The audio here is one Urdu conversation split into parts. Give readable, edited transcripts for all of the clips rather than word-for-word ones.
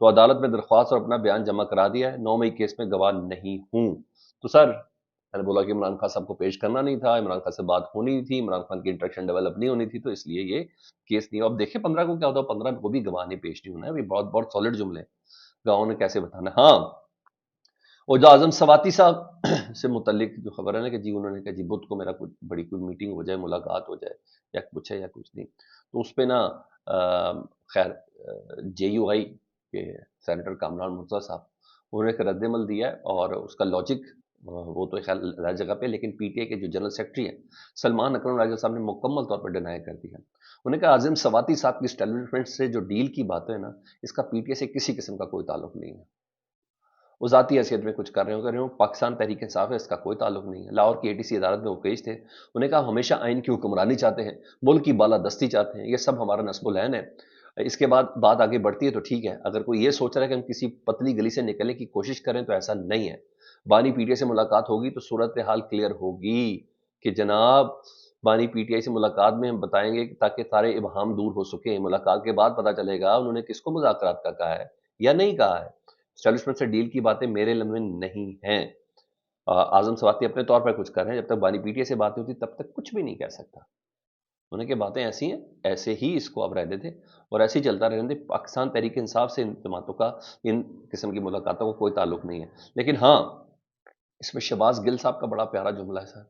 تو عدالت میں درخواست اور اپنا بیان جمع کرا دیا ہے، 9 مئی کیس میں گواہ نہیں ہوں۔ تو سر میں نے بولا کہ عمران خان صاحب کو پیش کرنا نہیں تھا، عمران خان سے بات ہونی نہیں تھی، عمران خان کی انٹریکشن ڈیولپ نہیں ہونی تھی، تو اس لیے یہ کیس نہیں ہو۔ اب دیکھیں 15 کو کیا ہوتا ہے، 15 کو بھی گواہ نہیں پیش نہیں ہونا ہے، یہ بہت بہت سالڈ جملے ہیں، گواہوں نے کیسے بتانا۔ ہاں، اور جو اعظم سواتی صاحب سے متعلق جو خبر ہے نا کہ جی انہوں نے کہا جی بدھ کو میرا کوئی بڑی کوئی میٹنگ ہو جائے، ملاقات ہو جائے، یا کچھ ہے یا کچھ نہیں، تو اس پہ نا خیر جے یو آئی کے سینیٹر کامران مرتضیٰ صاحب انہوں نے ایک رد عمل دیا ہے، اور اس کا لاجک وہ تو خیال ہر جگہ پہ، لیکن پی ٹی اے کے جو جنرل سیکرٹری ہیں سلمان اکرم راجہ صاحب نے مکمل طور پر ڈینائی کر دیا۔ انہوں نے کہا اعظم سواتی صاحب کی اسٹیبلشمنٹ سے جو ڈیل کی باتیں ہیں نا، اس کا پی ٹی اے سے کسی قسم کا کوئی تعلق نہیں ہے، وہ ذاتی حیثیت میں کچھ کر رہے ہوں، پاکستان تحریک انصاف ہے، اس کا کوئی تعلق نہیں ہے۔ لاہور کی اے ٹی سی عدالت میں وہ پیش تھے، انہوں نے کہا ہم ہمیشہ آئین کی حکمرانی چاہتے ہیں، ملک کی بالادستی چاہتے ہیں، یہ سب ہمارا نصب العین ہے۔ اس کے بعد بات آگے بڑھتی ہے تو ٹھیک ہے، اگر کوئی یہ سوچ رہا ہے کہ ہم کسی پتلی گلی سے نکلنے کی کوشش کریں تو ایسا نہیں ہے۔ بانی پی ٹی آئی سے ملاقات ہوگی تو صورتحال کلیئر ہوگی کہ جناب بانی پی ٹی آئی سے ملاقات میں ہم بتائیں گے تاکہ سارے ابہام دور ہو سکیں، ملاقات کے بعد پتہ چلے گا انہوں نے کس کو مذاکرات کا کہا ہے یا نہیں کہا ہے۔ اسٹیبلشمنٹ سے ڈیل کی باتیں میرے لمحے نہیں ہیں۔ اعظم سواتی اپنے طور پر کچھ کر رہے ہیں، جب تک بانی پی ٹی اے سے باتیں ہوتی تب تک کچھ بھی نہیں کہہ سکتا۔ انہیں کہ باتیں ایسی ہیں، ایسے ہی اس کو اب رہنے دیں اور ایسے ہی چلتا رہنے دیں۔ پاکستان تحریک انصاف سے ان جماعتوں کا ان قسم کی ملاقاتوں کا کوئی تعلق نہیں ہے۔ لیکن ہاں، اس میں شہباز گل صاحب کا بڑا پیارا جملہ ہے سر،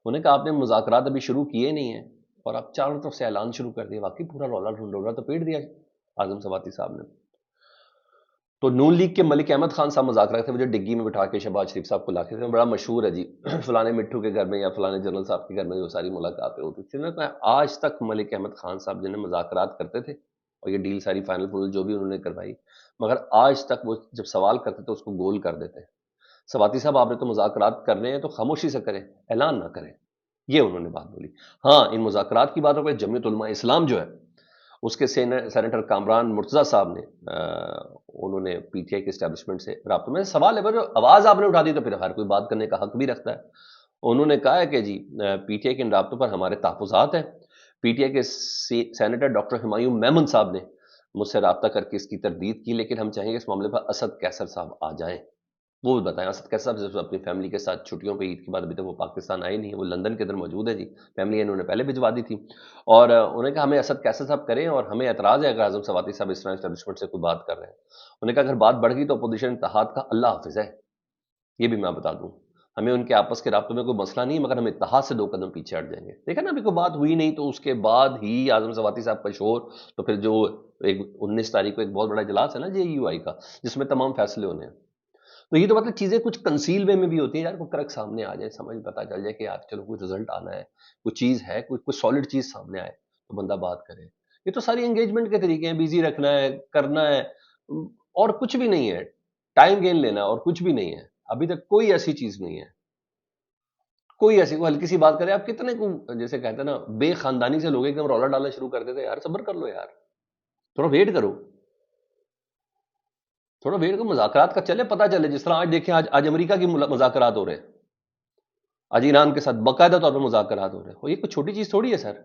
انہیں کہا آپ نے مذاکرات ابھی شروع کیے نہیں ہیں اور آپ چاروں طرف سے اعلان شروع کر دیا۔ واقعی پورا رولا ڈھنڈورا تو پیٹ دیا اعظم سواتی صاحب نے۔ تو نون لیگ کے ملک احمد خان صاحب مذاکرات تھے، مجھے ڈگی میں بٹھا کے شہباز شریف صاحب کو لا کے تھے، بڑا مشہور ہے جی فلانے مٹھو کے گھر میں یا فلانے جنرل صاحب کے گھر میں وہ ساری ملاقاتیں ہوتی تھیں۔ انہوں نے کہا آج تک ملک احمد خان صاحب جنہیں مذاکرات کرتے تھے اور یہ ڈیل ساری فائنل جو بھی انہوں نے کروائی، مگر آج تک وہ جب سوال کرتے تھے اس کو گول کر دیتے۔ سواتی صاحب آپ نے تو مذاکرات کر رہے ہیں تو خاموشی سے کریں، اعلان نہ کریں، یہ انہوں نے بات بولی۔ ہاں، ان مذاکرات کی باتوں پہ جمعیت علماء اسلام جو ہے اس کے سینیٹر کامران مرتضیٰ صاحب نے انہوں نے پی ٹی آئی کے اسٹیبلشمنٹ سے رابطوں میں سوال ہے، پر آواز آپ نے اٹھا دی تو پھر ہر کوئی بات کرنے کا حق بھی رکھتا ہے۔ انہوں نے کہا ہے کہ جی پی ٹی آئی کے ان رابطوں پر ہمارے تحفظات ہیں۔ پی ٹی آئی کے سینیٹر ڈاکٹر ہمایوں میمن صاحب نے مجھ سے رابطہ کر کے اس کی تردید کی، لیکن ہم چاہیں گے اس معاملے پر اسد کیسر صاحب آ جائیں، وہ بھی بتائیں۔ اسد کیسر صاحب اپنی فیملی کے ساتھ چھٹیوں پہ عید کے بعد ابھی تک وہ پاکستان آئے نہیں ہیں، وہ لندن کے اندر موجود ہے جی، فیملی انہوں نے پہلے بھجوا دی تھی، اور انہوں نے کہا ہمیں اسد کیسر صاحب کریں، اور ہمیں اعتراض ہے اگر اعظم سواتی صاحب اس طرح اسٹیبلشمنٹ سے کوئی بات کر رہے ہیں۔ انہوں نے کہا اگر بات بڑھ گئی تو اپوزیشن اتحاد کا اللہ حافظ ہے، یہ بھی میں بتا دوں، ہمیں ان کے آپس کے رابطوں میں کوئی مسئلہ نہیں، مگر ہم اتحاد سے 2 قدم پیچھے ہٹ جائیں گے۔ دیکھا نا ابھی کوئی بات ہوئی نہیں تو اس کے بعد ہی اعظم سواتی صاحب کا شور، تو پھر جو 19 تاریخ کو ایک بہت بڑا اجلاس ہے نا جے یو آئی کا، جس میں تمام فیصلے ہونے ہیں، تو یہ تو مطلب چیزیں کچھ کنسیل وے میں بھی ہوتی ہیں یار، کوئی کرک سامنے آ جائے، سمجھ پتہ چل جائے کہ یار چلو کوئی رزلٹ آنا ہے، کوئی چیز ہے، کوئی سالڈ چیز سامنے آئے تو بندہ بات کرے۔ یہ تو ساری انگیجمنٹ کے طریقے ہیں، بیزی رکھنا ہے، کرنا ہے، اور کچھ بھی نہیں ہے، ٹائم گین لینا اور کچھ بھی نہیں ہے۔ ابھی تک کوئی ایسی چیز نہیں ہے، کوئی ایسی کوئی ہلکی سی بات کرے، آپ کتنے کو جیسے کہتے ہیں نا بے خاندانی سے لوگ ایک دم رولا ڈالنا شروع کر دیتے ہیں، یار صبر کر لو یار، تھوڑا ویٹ کرو، تھوڑا ویٹ کرو، مذاکرات کا چلے پتہ چلے، جس طرح آج دیکھیں آج امریکہ کی مذاکرات ہو رہے ہیں، آج ایران کے ساتھ باقاعدہ طور پر مذاکرات ہو رہے ہیں، اور یہ کوئی چھوٹی چیز تھوڑی ہے سر۔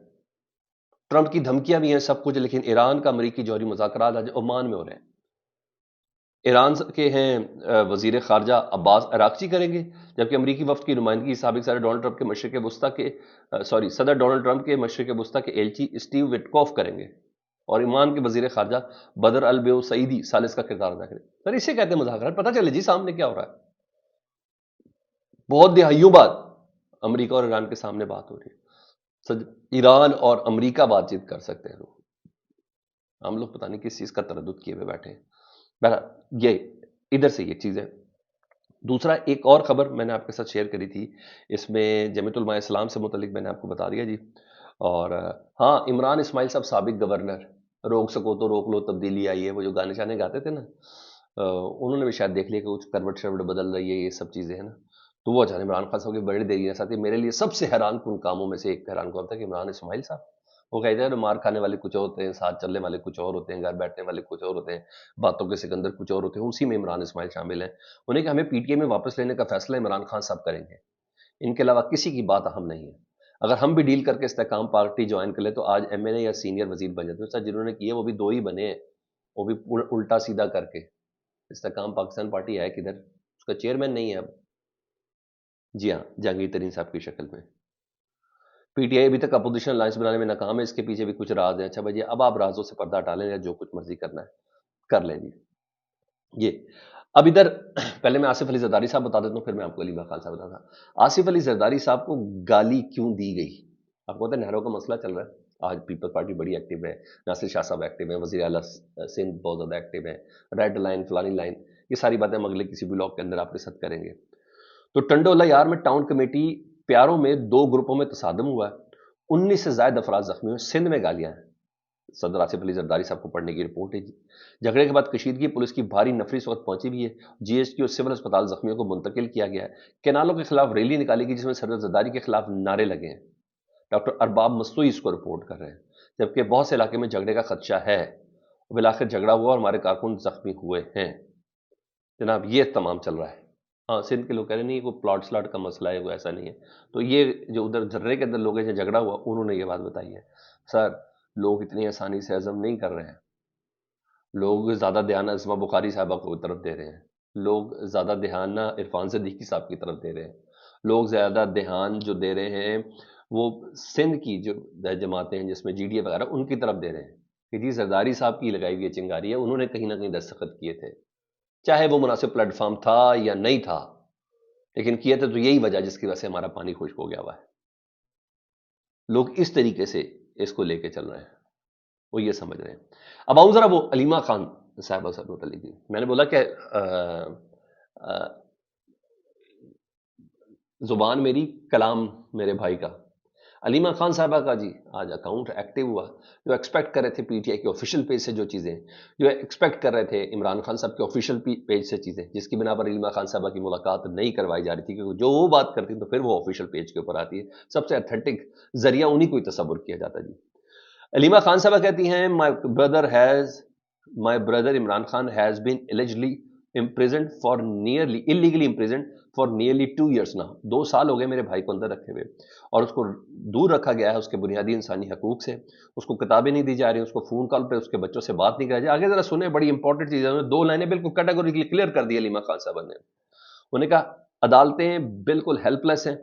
ٹرمپ کی دھمکیاں بھی ہیں سب کچھ، لیکن ایران کا امریکی جوہری مذاکرات آج عمان میں ہو رہے ہیں۔ ایران کے ہیں وزیر خارجہ عباس عراقچی کریں گے، جبکہ امریکی وفد کی نمائندگی سابق صدر ڈونلڈ ٹرمپ کے مشرق وسطیٰ کے صدر ڈونلڈ ٹرمپ کے مشرق وسطیٰ کے ایلچی اسٹیو وٹکوف کریں گے، اور ایمان کے وزیر خارجہ بدر البیو سعیدی ثالث کا کردار ادا کریں۔ سر اسے کہتے ہیں مذاکرات، پتہ چلے جی سامنے کیا ہو رہا ہے۔ بہت دہائیوں بعد امریکہ اور ایران کے سامنے بات ہو رہی ہے، ایران اور امریکہ بات چیت کر سکتے ہیں، ہم لوگ پتہ نہیں کس چیز کا تردد کیے ہوئے بیٹھے ہیں۔ بہرحال یہ ادھر سے یہ چیز ہے۔ دوسرا ایک اور خبر میں نے آپ کے ساتھ شیئر کری تھی، اس میں جمعیت علماء اسلام سے متعلق میں نے آپ کو بتا دیا جی، اور ہاں عمران اسماعیل صاحب سابق گورنر، روک سکو تو روک لو تبدیلی آئی ہے، وہ جو گانے شانے گاتے تھے نا، انہوں نے بھی شاید دیکھ لیا کہ کچھ کروٹ شروٹ بدل رہی ہے، یہ سب چیزیں ہیں نا، تو وہ اچانک عمران خان صاحب کی بڑی دیر ہے ساتھ ہی میرے لیے سب سے حیران کن کاموں میں سے ایک حیران کن تھا کہ عمران اسماعیل صاحب، وہ کہتے ہیں مار کھانے والے کچھ اور ہوتے ہیں، ساتھ چلنے والے کچھ اور ہوتے ہیں، گھر بیٹھنے والے کچھ اور ہوتے ہیں، باتوں کے سکندر کچھ اور ہوتے ہیں، اسی میں عمران اسماعیل شامل ہیں۔ انہیں کہ ہمیں پی ٹی اے میں واپس لینے کا فیصلہ عمران خان صاحب کریں گے، ان کے علاوہ کسی کی بات اہم نہیں ہے، اگر ہم بھی ڈیل کر کے استحکام پارٹی جوائن کر لیں تو آج ایم این اے یا سینئر وزیر بن جاتے ہیں۔ سر جنہوں نے کیے وہ بھی 2 ہی بنے ہیں، وہ بھی الٹا سیدھا کر کے. استحکام پاکستان پارٹی ہے کدھر؟ اس کا چیئرمین نہیں ہے اب. جی ہاں، جہانگیر ترین صاحب کی شکل میں. پی ٹی آئی ابھی تک اپوزیشن الائنس بنانے میں ناکام ہے. اس کے پیچھے بھی کچھ راز ہیں. اچھا بھائی، اب آپ رازوں سے پردہ ہٹا لیں یا جو کچھ مرضی کرنا ہے کر لیں جی. یہ اب ادھر پہلے میں آصف علی زرداری صاحب بتا دیتا ہوں، پھر میں آپ کو علی خان صاحب بتاتا. آصف علی زرداری صاحب کو گالی کیوں دی گئی؟ آپ کو پتا ہے نہروں کا مسئلہ چل رہا ہے آج. پیپل پارٹی بڑی ایکٹیو ہے، ناصر شاہ صاحب ایکٹیو ہیں، وزیر اعلیٰ سندھ بہت زیادہ ایکٹیو ہے، ریڈ لائن فلانی لائن، یہ ساری باتیں ہم اگلے کسی بلاگ کے اندر آپ کے ساتھ کریں گے. تو ٹنڈولا یار میں ٹاؤن کمیٹی پیاروں میں 2 گروپوں میں تصادم ہوا ہے، 19 سے زائد افراد زخمی ہوئے. سندھ میں گالیاں ہیں. صدر آصف علی زرداری صاحب کو پڑھنے کی رپورٹ ہے جی. جھگڑے کے بعد کشیدگی، پولیس کی بھاری نفری اس وقت پہنچی بھی ہے. جی ایس ٹی اور سول اسپتال زخمیوں کو منتقل کیا گیا ہے. کینالوں کے خلاف ریلی نکالی گئی جس میں صدر زرداری کے خلاف نعرے لگے ہیں. ڈاکٹر ارباب مستوئی اس کو رپورٹ کر رہے ہیں. جبکہ بہت سے علاقے میں جھگڑے کا خدشہ ہے. بالآخر جھگڑا ہوا اور ہمارے کارکن زخمی ہوئے ہیں. جناب یہ تمام چل رہا ہے. ہاں، سندھ کے لوگ کہہ رہے نہیں وہ پلاٹ سلاٹ کا مسئلہ ہے، وہ ایسا نہیں ہے. تو یہ جو ادھر جھرے کے اندر لوگ ہیں جو جھگڑا ہوا، انہوں نے یہ بات بتائی ہے. سر، لوگ اتنی آسانی سے ہضم نہیں کر رہے ہیں. لوگ زیادہ دھیان عظمہ بخاری صاحبہ کو طرف دے رہے ہیں. لوگ زیادہ دھیان عرفان صدیقی صاحب کی طرف دے رہے ہیں. لوگ زیادہ دھیان جو دے رہے ہیں وہ سندھ کی جو جماعتیں ہیں جس میں جی ڈی اے وغیرہ ان کی طرف دے رہے ہیں کہ جی زرداری صاحب کی لگائی ہوئی چنگاری ہے، انہوں نے کہیں نہ کہیں دستخط کیے تھے، چاہے وہ مناسب پلیٹ فارم تھا یا نہیں تھا، لیکن کیے تھے تو یہی وجہ جس کی وجہ سے ہمارا پانی خشک ہو گیا ہوا ہے. لوگ اس طریقے سے اس کو لے کے چل رہے ہیں، وہ یہ سمجھ رہے ہیں. اب آؤں ذرا وہ علیمہ خان صاحبہ صاحب متعلق. میں نے بولا کہ زبان میری کلام میرے بھائی کا. علیمہ خان صاحبہ کا جی آج اکاؤنٹ ایکٹیو ہوا. جو ایکسپیکٹ کر رہے تھے پی ٹی آئی کے آفیشیل پیج سے جو چیزیں، جو ایکسپیکٹ کر رہے تھے عمران خان صاحب کے آفیشیل پیج سے چیزیں، جس کی بنا پر علیمہ خان صاحبہ کی ملاقات نہیں کروائی جا رہی تھی، کیونکہ جو وہ بات کرتی تو پھر وہ آفیشیل پیج کے اوپر آتی ہے. سب سے اتھینٹک ذریعہ انہی کو تصور کیا جاتا ہے جی. علیمہ خان صاحبہ کہتی ہیں my brother Imran Khan has been allegedly imprisoned for illegally imprisoned for nearly 2 years now. 2 سال ہو گئے میرے بھائی کو اندر رکھے ہوئے، اور اس کو دور رکھا گیا ہے اس کے بنیادی انسانی حقوق سے. اس کو کتابیں نہیں دی جا رہی، اس کو فون کال پہ اس کے بچوں سے بات نہیں کرائی جا. آگے ذرا سنیں، بڑی امپورٹنٹ چیز ہے. 2 لائنیں بالکل کیٹیگوریکلی کلیئر کر دی علیمہ خان صاحبہ نے. انہوں نے کہا عدالتیں بالکل ہیلپ لیس ہیں،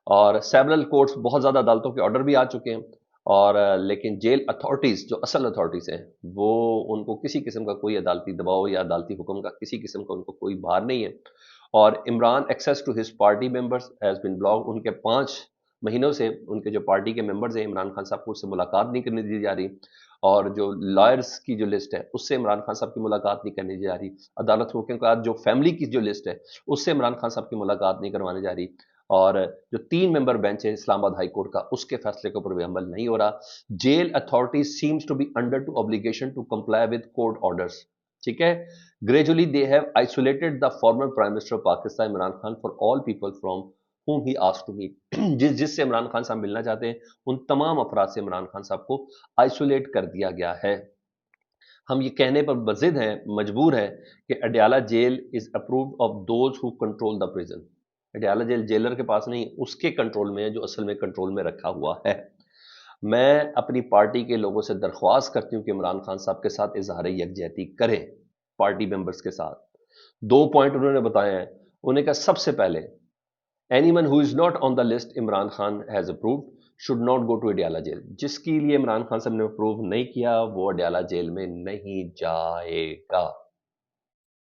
اور سیورل کورٹس بہت زیادہ عدالتوں کے آرڈر بھی آ چکے ہیں، اور لیکن جیل اتھارٹیز جو اصل اتھارٹیز ہیں وہ ان کو کسی قسم کا کوئی عدالتی دباؤ یا عدالتی حکم کا کسی قسم کا ان کو کوئی بھار نہیں ہے. اور Imran access to his party members has been block. ان کے 5 مہینوں سے ان کے جو پارٹی کے ممبرز ہیں عمران خان صاحب کو اس سے ملاقات نہیں کرنے دی جا رہی، اور جو لائرز کی جو لسٹ ہے اس سے عمران خان صاحب کی ملاقات نہیں کرنے دی جا رہی. عدالت حکم کے بعد جو فیملی کی جو لسٹ ہے اس سے عمران خان صاحب کی ملاقات نہیں کروانے جا رہی، اور جو 3 ممبر بینچ ہے اسلام آباد ہائی کورٹ کا اس کے فیصلے کے اوپر بھی عمل نہیں ہو رہا. Jail authority seems to be under to obligation to comply with court orders. ٹھیک ہے. Gradually they have isolated the former prime minister of Pakistan Imran Khan for all people from whom he asked to meet. جس سے عمران خان صاحب ملنا چاہتے ہیں ان تمام افراد سے عمران خان صاحب کو آئسولیٹ کر دیا گیا ہے. ہم یہ کہنے پر بضد ہیں، مجبور ہیں کہ Adiala jail is approved of those who control the prison. Adiala jail jailer کے پاس نہیں، اس کے کنٹرول میں ہے جو اصل میں کنٹرول میں رکھا ہوا ہے. میں اپنی پارٹی کے لوگوں سے درخواست کرتی ہوں کہ عمران خان صاحب کے ساتھ اظہار یکجہتی کریں، پارٹی ممبرز کے ساتھ. 2 پوائنٹ انہوں نے بتائے ہیں. انہوں نے کہا سب سے پہلے anyone who is not on the list Imran Khan has approved should not go to Adiala jail. جس کے لیے عمران خان صاحب نے اپروو نہیں کیا وہ اڈیالہ جیل میں نہیں جائے گا.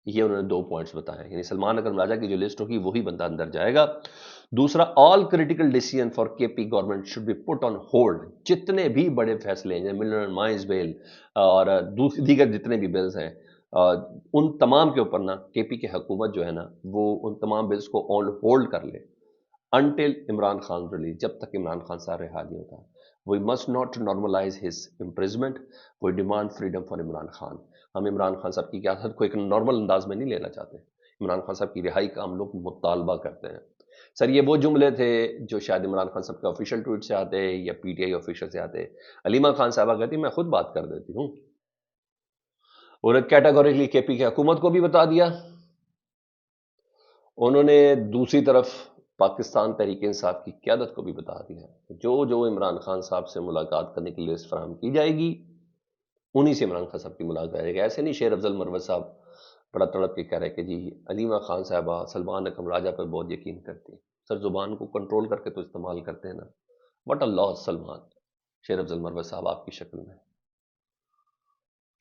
یہ انہوں نے 2 پوائنٹس بتائے، یعنی سلمان اکرم راجہ کی جو لسٹ ہوگی وہی بندہ اندر جائے گا. دوسرا، آل critical decision for K P government should be put on hold. جتنے بھی بڑے فیصلے ہیں ملن مائنز بل اور دیگر جتنے بھی بلز ہیں ان تمام کے اوپر نا کے پی کی حکومت جو ہے نا وہ ان تمام بلز کو آن ہولڈ کر لے انٹل عمران خان ریلیز. جب تک عمران خان صاحب رہا نہیں ہوتا. We must not normalize his imprisonment. We demand freedom for Imran Khan. ہم عمران خان صاحب کی قیادت کو ایک نارمل انداز میں نہیں لینا چاہتے. عمران خان صاحب کی رہائی کا ہم لوگ مطالبہ کرتے ہیں. سر یہ وہ جملے تھے جو شاید عمران خان صاحب کے آفیشیل ٹویٹ سے آتے یا پی ٹی آئی آفیشیل سے آتے. علیمہ خان صاحبہ کہتی میں خود بات کر دیتی ہوں، اور کیٹیگوریکلی کے پی کی حکومت کو بھی بتا دیا. انہوں نے دوسری طرف پاکستان تحریک انصاف کی قیادت کو بھی بتا دیا جو عمران خان صاحب سے ملاقات کرنے کی لسٹ فراہم کی جائے گی انہی سے عمران خان صاحب کی ملاقات کرے گا. ایسے نہیں شیر افضل مروت صاحب بڑا تڑپ کے کہہ رہے کہ جی علیمہ خان صاحبہ سلمان اکرم راجہ پر بہت یقین کرتی ہیں. سر زبان کو کنٹرول کر کے تو استعمال کرتے ہیں نا. وٹ اللہ سلمان شیر افضل مروت صاحب آپ کی شکل میں،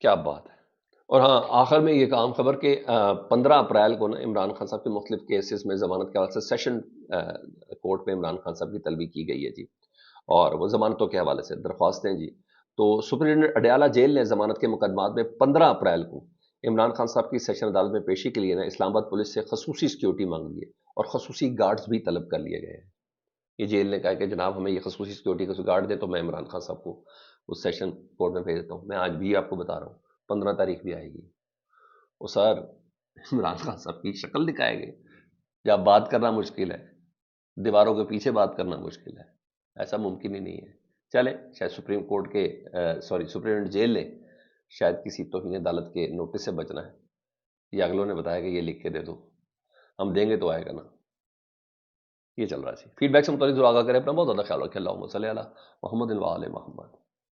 کیا بات ہے. اور ہاں آخر میں یہ عام خبر کہ 15 اپریل کو نا عمران خان صاحب کے مختلف کیسز میں ضمانت کے حوالے سے سیشن کورٹ میں عمران خان صاحب کی طلبی کی گئی ہے جی. اور وہ ضمانتوں کے حوالے سے درخواستیں جی. تو سپرنٹینڈنٹ اڈیالہ جیل نے ضمانت کے مقدمات میں 15 اپریل کو عمران خان صاحب کی سیشن عدالت میں پیشی کے لیے نا اسلام آباد پولیس سے خصوصی سیکیورٹی مانگ لی ہے اور خصوصی گارڈز بھی طلب کر لیے گئے ہیں. یہ جیل نے کہا کہ جناب ہمیں یہ خصوصی سیکیورٹی کا گارڈ دیں تو میں عمران خان صاحب کو اس سیشن کورٹ میں بھیج دیتا ہوں. میں آج بھی آپ کو بتا رہا ہوں 15 تاریخ بھی آئے گی. وہ سر عمران خان صاحب کی شکل دکھائے گئے. جب بات کرنا مشکل ہے، دیواروں کے پیچھے بات کرنا مشکل ہے، ایسا ممکن ہی نہیں ہے. چلیں شاید سپریم کورٹ کے سپریم جیل نے شاید کسی توہین عدالت کے نوٹس سے بچنا ہے، یا اگلوں نے بتایا کہ یہ لکھ کے دے دو، ہم دیں گے تو آئے گا نا. یہ چل رہا ہے. فیڈ بیک سے متعلق ضرور آگاہ کریں. اپنا بہت زیادہ خیال رکھیں. اللہم صلی علی محمد و آل محمد.